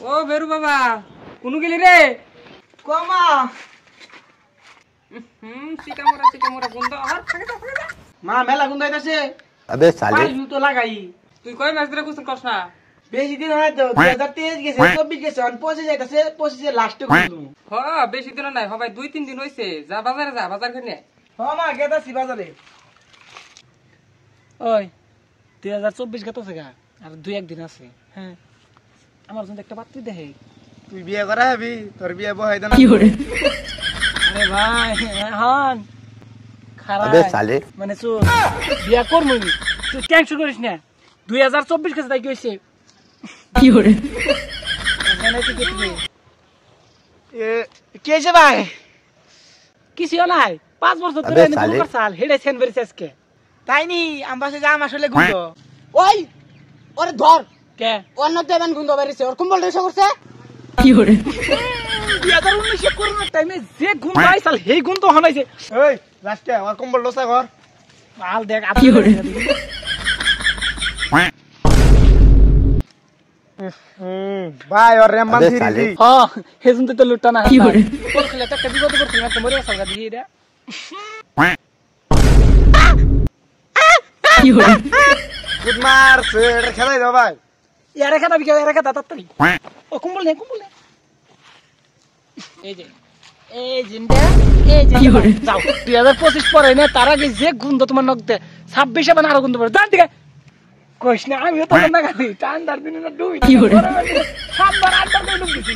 ও বেরু বাবা কোন গেলি রে কমা সিকামরা বন্ধ আর থাকে তো মা মেলা গুন দাইতাছে अबे साले পাঁচ তো লাগাই তুই কয় মাস ধরে গোসল করছ না বেশি দিন হয় তো 2023 গেছে 24 গেছে আর 25 যাইতাছে 25 লাস্টে গুন হ বেশি দিন নাই ভাই 2-3 দিন হইছে যা বাজারে যা বাজার করে নিয়ে হ মা গেতাছি বাজারে ওই 2024 গেতাছে গা আর 2-1 দিন আছে হ্যাঁ আমার জন্য একটা পাত্রী দেখে তুই বিয়ে করা হবি তোর বিয়ে বহাই দেনা কি করে আরে ভাই হন খারাপ अबे साले মানে তো বিয়া করব তুই টেনশন করিস না 2024 কাছে তাই কি হইছে কি করে জানাই কি তুই এ কেছে ভাই কিছু নাই 5 বছর ধরে আমি দুটো সাল হেডে সেন বেরিছে আজকে তাই নি আমবাসে জাম আসলে গুndo ওই ওরে ধর কে অন্য দেবেন গুndo বেরিছে ওর কম্বল রেশা করছে কি করে 2019 করোনা টাইমে যে গুndo আইছাল হেই গুndo হনাইছে এই লাস্টে আমার কম্বল লোসা কর মাল দেখ কি করে ভাই और रेमबन थी हां हेजुन तो लुटा ना की করে বল খেলা তো একটা বিপদ করছিস না তোমারে সালগা দিয়ে এটা কি করে गुड मार से খেলাই দাও ভাই ইয়ারে খাতা বিকে ইয়ারে খাতা তাড়াতাড়ি ও কম্বল নে এই জিন্দা কি করে যাও 2025 পরে না তার আগে যে গুন্দ তোমার নক দে 26 এ আরো গুন্দ পড়ে জান ঠিক কইস না আমিও তো না গালি টান্ডার দিন না দুই কি করে সাতবার আটবার করে ডুব দিছি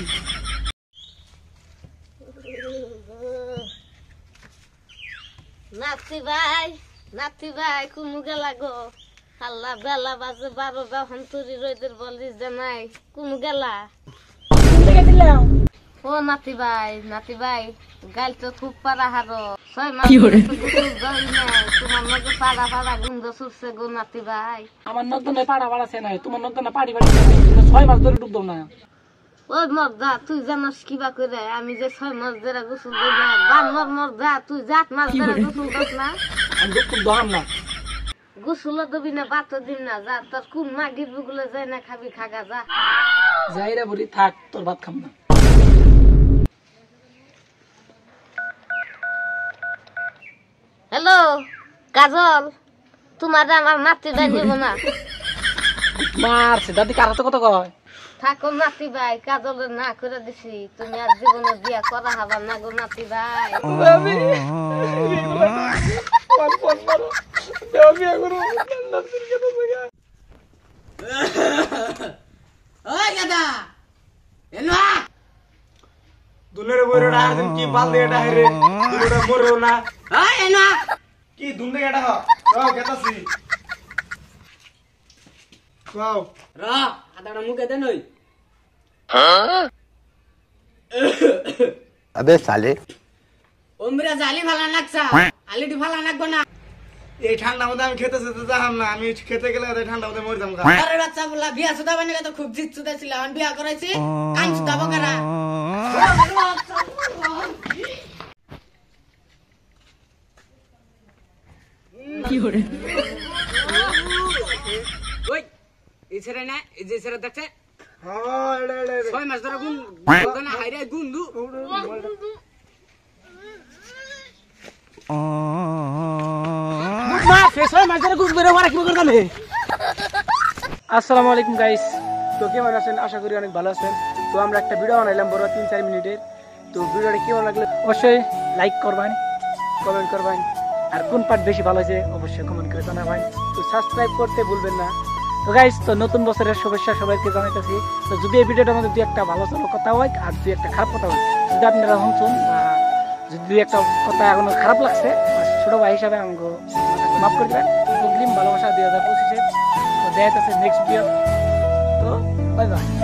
নাতি ভাই কুমু গেলা গো আল্লাহ বেলা বাজে 12 যখন তুরি রইদের বলিস জানাই কুমু গেলা দেখে দিলাম ও নাতি ভাই গাল তো খুব পারা হারো 6 মাস কি করে তোমার মধ্যে পাড়া গুন্দ সুরছে গো নাতি ভাই আমার নদনে পাড়া বাড়াছে না তোমার নদনে পাড়ি বাড়াছে না 6 মাস ধরে ডুব দাও না ওই মর্দা তুই জানাস কিবা করে আমি যে 6 মাস ধরে গোসল দেই না বানর মর্দা তুই 8 মাস ধরে গোসল দস না আমি গোসল দহাম না গোসল দিবি না বাত দিন না যা তোর কোন মাগির বুগুলো যায় না খাবি খাগা যা যাইরা বুড়ি থাক তোর ভাত খাম না হ্যালো কাজল তোমার আমার নাতি ভাই নিব না মারছে দাদি কারা তো কত কয় থাকো নাতি ভাই কাজলের না করে দিছি তুমি আর জীবনে বিয়া করা হবা না গো নাতি ভাই আমি কোন মারো দেও বিয়া করো নাতির কথা বগা ওই গাদা এনো দুনের বইরটা আর দিন কি বাল দেটা রে দুটা মরেও না ওই এনো কি দুন্দে গেটা হ ও গেতাছি কাও র আদাটা মুখে দেন ওই अबे साले ওমরা জালি ভালা লাগছা আলিটি ভালা লাগবো না এই ঠান্ডা মধ্যে আমি খেতে যেতে যাহাম না আমি খেতে গেলে এই ঠান্ডা মধ্যে মরে যাম গা আরে বাচ্চা বলা বিয়া সুদা বানিয়ে তো খুব জিত সুদা ছিল আমি বিয়া করাইছি কান সুদা বকারা কি করে ওই এই ছেড়ে না এই যে ছেড়ে দেখছে হ্যাঁ এড়ে 6 মাস ধরে গুন না হাইরে গুন্দু মা ফেসয় মাঝে গুজ বেরে মারা কি করতাম হে আসসালামু আলাইকুম গাইস তো কেমন আছেন আশা করি অনেক ভালো আছেন তো আমরা একটা ভিডিও বানাইলাম বড় 3-4 মিনিটের তো ভিডিওটা কেমন লাগলো অবশ্যই লাইক করবেন কমেন্ট করবেন আর কোন পার্ট বেশি ভালো হয়েছে অবশ্যই কমেন্ট করে জানাবেন তো সাবস্ক্রাইব করতে ভুলবেন না তো গাইস তো নতুন বছরের শুভেচ্ছা সবাইকে জানাইতেছি তো যদি এই ভিডিওটার মধ্যে দুই একটা ভালো কথা হয় আর দুই একটা খারাপ কথা হয় যদি আপনারা শুনছেন বা যদি দুই একটা কথা এখনো খারাপ লাগছে ছোট ভাই হিসাবে আমাকে মাফ করে দেবেন অগ্রিম ভালোবাসা 2025 তো দেখা যাচ্ছে নেক্সট ভিডিও তো বাই বাই